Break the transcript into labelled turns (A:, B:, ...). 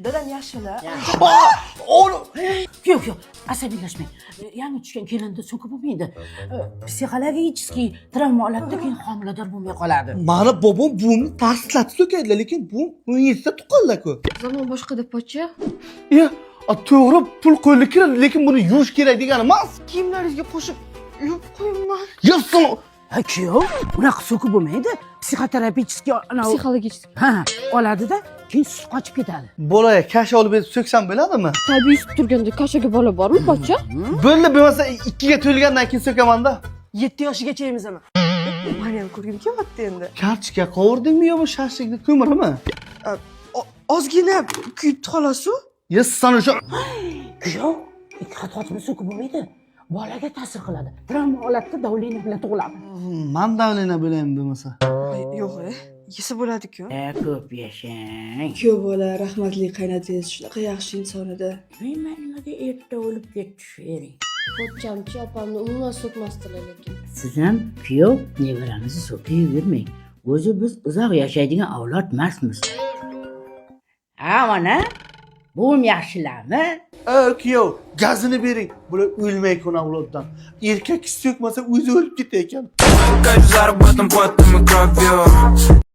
A: Dadam yaxshilar.
B: Oğlum.
C: Yo'q, asabiylashmang. Yangi tushgan kelinda so'kib bo'lmaydi. Psixologический travma oladida keyin homilador bo'lmay qoladi.
B: Mani bobom buvimni tarslatib so'kadilar, lekin bu 17 tuqqanlar-ku.
D: Zamon boshqa-da pocha.
B: Ya, to'g'ri pul qo'lga kiradi, lekin buni yuvish kerak degani emas.
A: Kiyimlaringizga qo'shib yuvib qo'yinglar.
B: Yassin.
C: Ha, kuyov, unaqa so'kib bo'lmaydi. Psixoterapevtga
D: Psixologik.
C: ha, oladida, keyin suv qochib ketadi.
B: Bolaga kash olib berib so'ksam bo'ladimi?
D: Tabiiy sut turganda kashaga bola bormi pocha?
B: Bo'ldi, bo'lmasa 2 ga to'lgandan keyin so'kaman-da.
A: 7 yoshigacha emizaman. Meni ham ko'rgim kelyapti endi.
B: Kartochka qovurdingmi yo bu shashlikni ko'mirmi?
A: Ozgina kuyibdi xolos-ku.
B: Yassan o'sha.
C: Kuyov, ikki xat qochib so'kib bo'lmaydi. Bolaga ta'sir qiladi. Travma holatda davleniya bilan tug'iladi.
B: Men davlena bo'laymi bo'lmasa?
A: Yo'q, yesa bo'ladi-ku.
C: Ko'p yashang.
A: Kuyov bola, rahmatli qaynotangiz shunaqa yaxshi inson edi.
C: Men nimaga erta o'lib ketdi shu ering?
D: Pochchamchi opamni umuman so'kmasdilar lekin.
C: Siz ham kuyov nevaramizni so'kayvermang. O'zi biz uzoq yashaydigan avlod emasmiz. Ha, mana. Buvim yaxshilarmi?
B: Kuyov, gazini bering. Bular o'lmay kun avloddan. Erkak so'kmasa o'zi o'lib ketay ekan.
E: Кайф заработан потом и кровью.